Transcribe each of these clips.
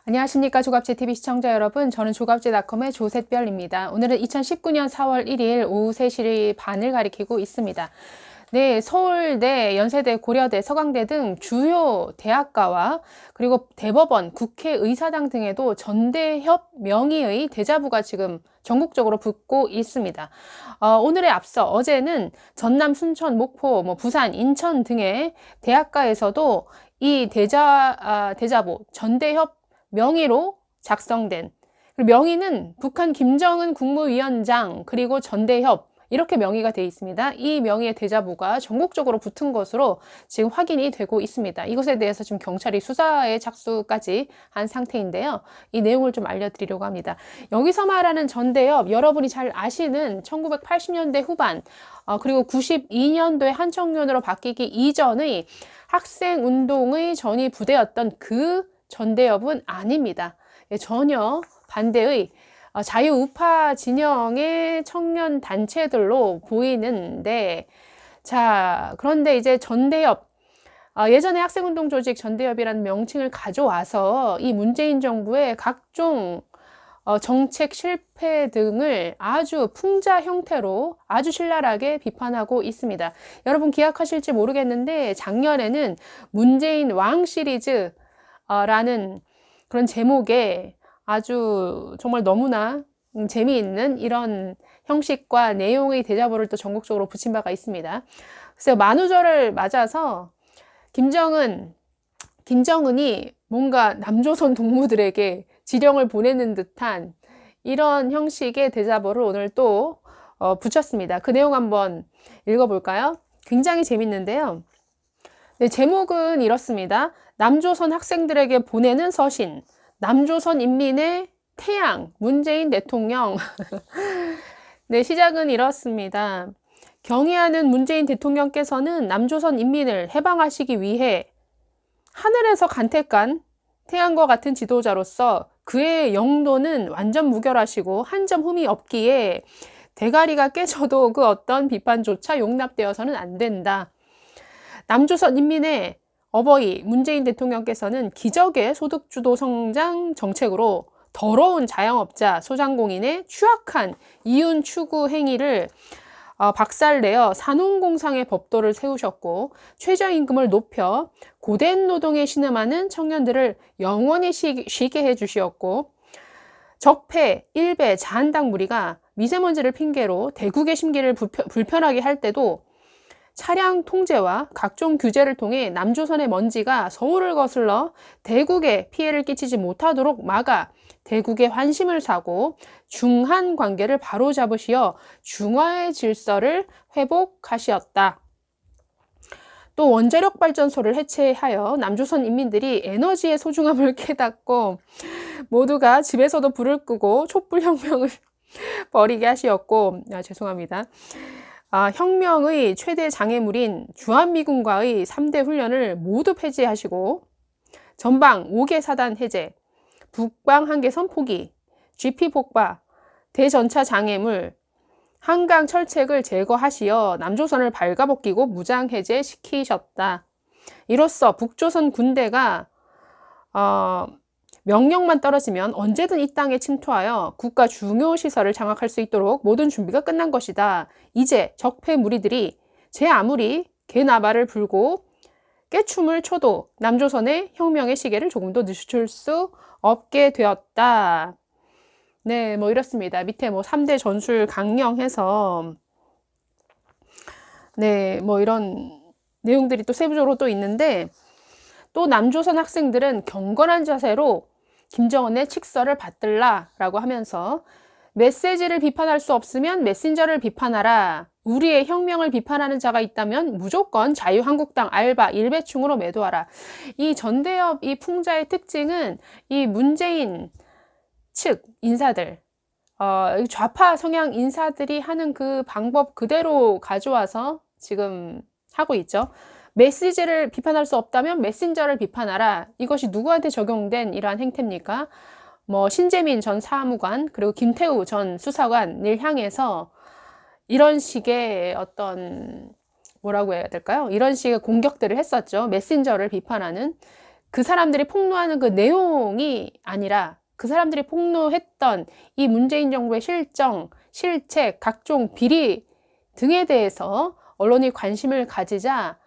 안녕하십니까 조갑제TV 시청자 여러분, 저는 조갑제닷컴의 조셋별입니다. 오늘은 2019년 4월 1일 오후 3시 반을 가리키고 있습니다. 네, 서울대, 연세대, 고려대, 서강대 등 주요 대학가와 그리고 대법원, 국회의사당 등에도 전대협 명의의 대자보가 지금 전국적으로 붙고 있습니다. 오늘에 앞서 어제는 전남, 순천, 목포, 부산, 인천 등의 대학가에서도 이 대자보, 전대협 명의로 작성된, 그리고 명의는 북한 김정은 국무위원장 그리고 전대협 이렇게 명의가 되어 있습니다. 이 명의의 대자보가 전국적으로 붙은 것으로 지금 확인이 되고 있습니다. 이것에 대해서 지금 경찰이 수사에 착수까지 한 상태인데요. 이 내용을 좀 알려드리려고 합니다. 여기서 말하는 전대협, 여러분이 잘 아시는 1980년대 후반 그리고 92년도에 한청년으로 바뀌기 이전의 학생운동의 전위 부대였던 그 전대협은 아닙니다. 전혀 반대의 자유우파 진영의 청년 단체들로 보이는데, 자, 그런데 이제 전대협, 예전에 학생운동 조직 전대협이라는 명칭을 가져와서 이 문재인 정부의 각종 정책 실패 등을 아주 풍자 형태로 아주 신랄하게 비판하고 있습니다. 여러분 기억하실지 모르겠는데 작년에는 문재인 왕 시리즈 라는 그런 제목의 아주 정말 너무나 재미있는 이런 형식과 내용의 대자보를 또 전국적으로 붙인 바가 있습니다. 그래서 만우절을 맞아서 김정은이 뭔가 남조선 동무들에게 지령을 보내는 듯한 이런 형식의 대자보를 오늘 또 붙였습니다. 그 내용 한번 읽어볼까요? 굉장히 재밌는데요. 네, 제목은 이렇습니다. 남조선 학생들에게 보내는 서신, 남조선 인민의 태양, 문재인 대통령. 네, 시작은 이렇습니다. 경의하는 문재인 대통령께서는 남조선 인민을 해방하시기 위해 하늘에서 간택한 태양과 같은 지도자로서 그의 영도는 완전 무결하시고 한 점 흠이 없기에 대가리가 깨져도 그 어떤 비판조차 용납되어서는 안 된다. 남조선 인민의 어버이 문재인 대통령께서는 기적의 소득주도 성장 정책으로 더러운 자영업자, 소상공인의 추악한 이윤 추구 행위를 박살내어 산업공상의 법도를 세우셨고 최저임금을 높여 고된 노동에 신음하는 청년들을 영원히 쉬게 해주시었고 적폐, 일배, 자한당 무리가 미세먼지를 핑계로 대국의 심기를 불편하게 할 때도 차량 통제와 각종 규제를 통해 남조선의 먼지가 서울을 거슬러 대국에 피해를 끼치지 못하도록 막아 대국의 환심을 사고 중한 관계를 바로잡으시어 중화의 질서를 회복하시었다. 또 원자력 발전소를 해체하여 남조선 인민들이 에너지의 소중함을 깨닫고 모두가 집에서도 불을 끄고 촛불혁명을 벌이게 하시었고, 죄송합니다. 혁명의 최대 장애물인 주한미군과의 3대 훈련을 모두 폐지하시고 전방 5개 사단 해제, 북방 한계선 포기, GP 폭파, 대전차 장애물, 한강 철책을 제거하시어 남조선을 발가벗기고 무장 해제시키셨다. 이로써 북조선 군대가 명령만 떨어지면 언제든 이 땅에 침투하여 국가 중요 시설을 장악할 수 있도록 모든 준비가 끝난 것이다. 이제 적폐 무리들이 제 아무리 개나발을 불고 깨춤을 춰도 남조선의 혁명의 시계를 조금도 늦출 수 없게 되었다. 네, 이렇습니다. 밑에 3대 전술 강령해서 네, 이런 내용들이 또 세부적으로 또 있는데 또 남조선 학생들은 경건한 자세로 김정은의 칙서를 받들라라고 하면서 메시지를 비판할 수 없으면 메신저를 비판하라. 우리의 혁명을 비판하는 자가 있다면 무조건 자유한국당 알바 일배충으로 매도하라. 이 전대협 이 풍자의 특징은 이 문재인 측 인사들 좌파 성향 인사들이 하는 그 방법 그대로 가져와서 지금 하고 있죠. 메시지를 비판할 수 없다면 메신저를 비판하라. 이것이 누구한테 적용된 이러한 행태입니까? 신재민 전 사무관 그리고 김태우 전 수사관을 향해서 이런 식의 어떤 뭐라고 해야 될까요? 이런 식의 공격들을 했었죠. 메신저를 비판하는 그 사람들이 폭로하는 그 내용이 아니라 그 사람들이 폭로했던 이 문재인 정부의 실정, 실책, 각종 비리 등에 대해서 언론이 관심을 가지자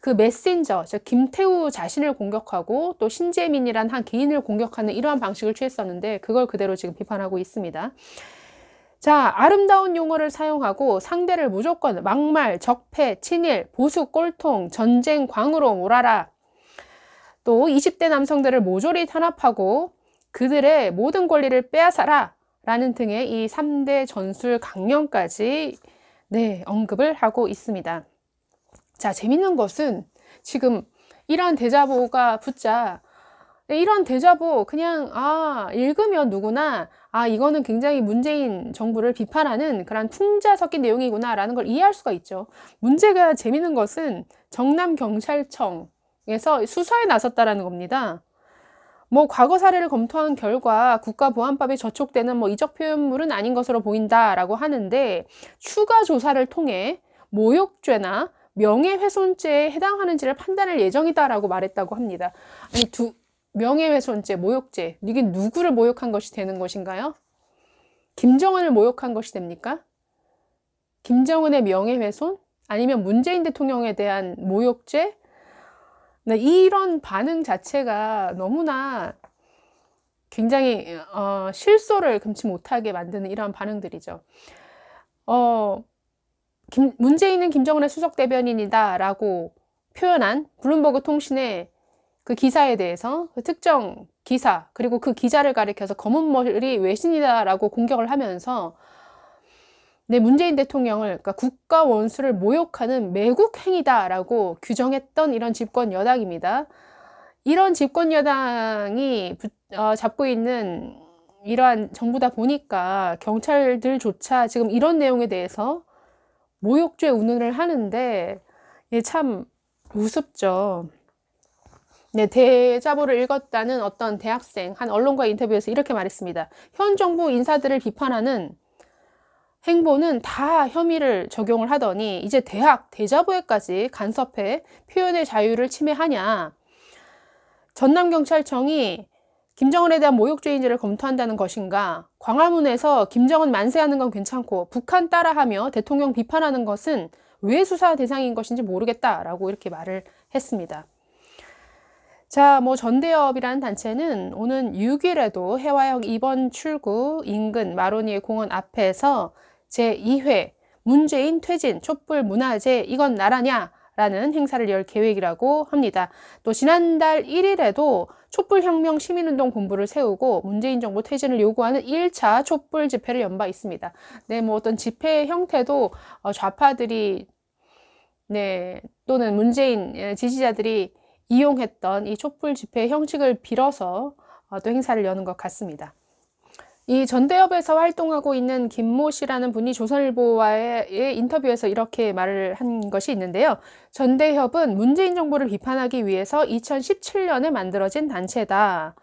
그 메신저, 즉 김태우 자신을 공격하고 또 신재민이란 한 개인을 공격하는 이러한 방식을 취했었는데 그걸 그대로 지금 비판하고 있습니다. 자, 아름다운 용어를 사용하고 상대를 무조건 막말, 적폐, 친일, 보수, 꼴통, 전쟁, 광으로 몰아라. 또 20대 남성들을 모조리 탄압하고 그들의 모든 권리를 빼앗아라 라는 등의 이 3대 전술 강령까지 언급을 하고 있습니다. 자, 재밌는 것은 지금 이런 대자보가 붙자 이런 대자보 그냥 읽으면 누구나 이거는 굉장히 문재인 정부를 비판하는 그런 풍자 섞인 내용이구나 라는 걸 이해할 수가 있죠. 문제가 재밌는 것은 정남경찰청에서 수사에 나섰다라는 겁니다. 뭐 과거 사례를 검토한 결과 국가보안법에 저촉되는 이적 표현물은 아닌 것으로 보인다라고 하는데 추가 조사를 통해 모욕죄나 명예훼손죄에 해당하는지를 판단할 예정이다라고 말했다고 합니다. 아니 명예훼손죄, 모욕죄, 이게 누구를 모욕한 것이 되는 것인가요? 김정은을 모욕한 것이 됩니까? 김정은의 명예훼손? 아니면 문재인 대통령에 대한 모욕죄? 네, 이런 반응 자체가 너무나 굉장히 실소를 금치 못하게 만드는 이런 반응들이죠. 문재인은 김정은의 수석 대변인이다 라고 표현한 블룸버그 통신의 그 기사에 대해서 그 특정 기사 그리고 그 기자를 가리켜서 검은 머리 외신이다 라고 공격을 하면서 문재인 대통령을 그러니까 국가 원수를 모욕하는 매국 행위다 라고 규정했던 이런 집권 여당입니다. 이런 집권 여당이 잡고 있는 이러한 정부다 보니까 경찰들조차 지금 이런 내용에 대해서 모욕죄 운운을 하는데 참 우습죠. 대자보를 읽었다는 어떤 대학생 한 언론과 인터뷰에서 이렇게 말했습니다. 현 정부 인사들을 비판하는 행보는 다 혐의를 적용을 하더니 이제 대학 대자보에까지 간섭해 표현의 자유를 침해하냐. 전남경찰청이 김정은에 대한 모욕죄인지를 검토한다는 것인가. 광화문에서 김정은 만세하는 건 괜찮고 북한 따라하며 대통령 비판하는 것은 왜 수사 대상인 것인지 모르겠다라고 이렇게 말을 했습니다. 자, 전대협이라는 단체는 오는 6일에도 해화역 2번 출구 인근 마로니에 공원 앞에서 제2회 문재인 퇴진 촛불 문화제 이건 나라냐? 라는 행사를 열 계획이라고 합니다. 또 지난달 1일에도 촛불혁명 시민운동 본부를 세우고 문재인 정부 퇴진을 요구하는 1차 촛불 집회를 연 바 있습니다. 어떤 집회 형태도 좌파들이 또는 문재인 지지자들이 이용했던 이 촛불 집회 형식을 빌어서 또 행사를 여는 것 같습니다. 이 전대협에서 활동하고 있는 김모 씨라는 분이 조선일보와의 인터뷰에서 이렇게 말을 한 것이 있는데요. 전대협은 문재인 정부를 비판하기 위해서 2017년에 만들어진 단체다.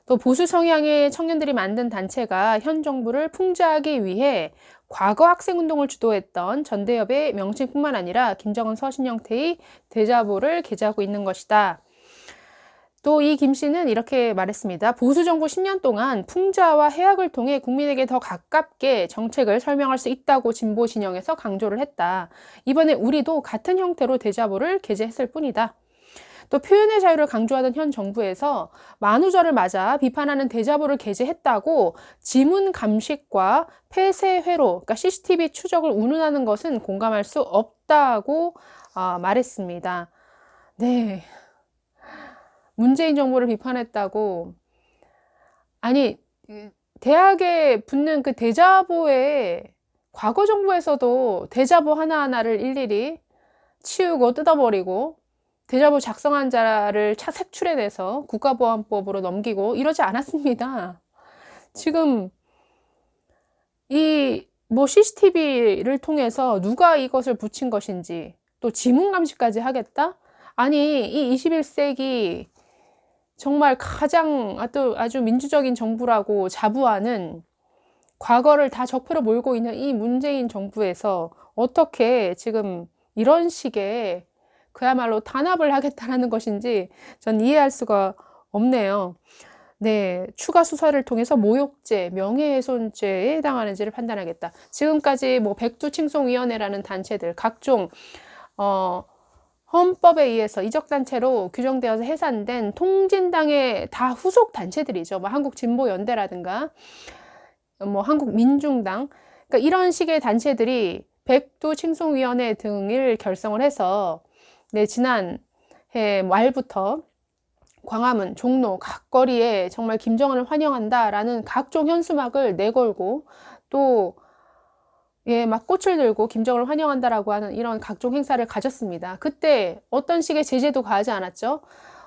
또 보수 성향의 청년들이 만든 단체가 현 정부를 풍자하기 위해 과거 학생운동을 주도했던 전대협의 명칭뿐만 아니라 김정은 서신 형태의 대자보를 게재하고 있는 것이다. 또 이 김 씨는 이렇게 말했습니다. 보수 정부 10년 동안 풍자와 해악을 통해 국민에게 더 가깝게 정책을 설명할 수 있다고 진보 진영에서 강조를 했다. 이번에 우리도 같은 형태로 대자보를 게재했을 뿐이다. 또 표현의 자유를 강조하던 현 정부에서 만우절을 맞아 비판하는 대자보를 게재했다고 지문 감식과 폐쇄 회로, 그러니까 CCTV 추적을 운운하는 것은 공감할 수 없다고 말했습니다. 네. 문재인 정부를 비판했다고. 아니, 대학에 붙는 그 대자보에 과거 정부에서도 대자보 하나하나를 일일이 치우고 뜯어버리고 대자보 작성한 자를 색출해내서 국가보안법으로 넘기고 이러지 않았습니다. 지금 이 CCTV를 통해서 누가 이것을 붙인 것인지 또 지문 감식까지 하겠다? 아니, 이 21세기 정말 가장 아주 민주적인 정부라고 자부하는 과거를 다 적폐로 몰고 있는 이 문재인 정부에서 어떻게 지금 이런 식의 그야말로 탄압을 하겠다라는 것인지 전 이해할 수가 없네요. 네, 추가 수사를 통해서 모욕죄, 명예훼손죄에 해당하는지를 판단하겠다. 지금까지 뭐 백두칭송위원회라는 단체들, 각종 헌법에 의해서 이적단체로 규정되어서 해산된 통진당의 다 후속 단체들이죠. 뭐 한국진보연대라든가 뭐 한국민중당, 그러니까 이런 식의 단체들이 백두칭송위원회 등을 결성을 해서 네, 지난해 말부터 광화문, 종로, 각 거리에 정말 김정은을 환영한다라는 각종 현수막을 내걸고 또 예, 막 꽃을 들고 김정은을 환영한다라고 하는 이런 각종 행사를 가졌습니다. 그때 어떤 식의 제재도 가하지 않았죠.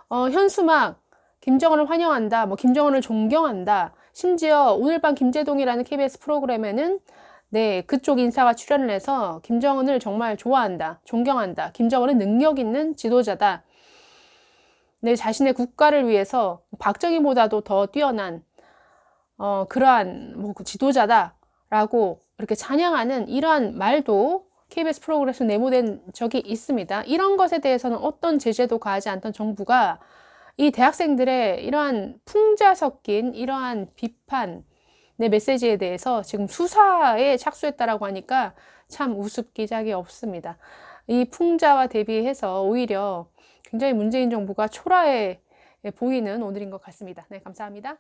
현수막, 김정은을 환영한다, 뭐 김정은을 존경한다. 심지어 오늘 밤 김제동이라는 KBS 프로그램에는 네, 그쪽 인사가 출연을 해서 김정은을 정말 좋아한다, 존경한다. 김정은은 능력 있는 지도자다. 네, 자신의 국가를 위해서 박정희보다도 더 뛰어난 그러한 뭐 지도자다라고 이렇게 찬양하는 이러한 말도 KBS 프로그램에서 내보낸 적이 있습니다. 이런 것에 대해서는 어떤 제재도 가하지 않던 정부가 이 대학생들의 이러한 풍자 섞인 이러한 비판 내 메시지에 대해서 지금 수사에 착수했다라고 하니까 참 우습기작이 없습니다. 이 풍자와 대비해서 오히려 굉장히 문재인 정부가 초라해 보이는 오늘인 것 같습니다. 네, 감사합니다.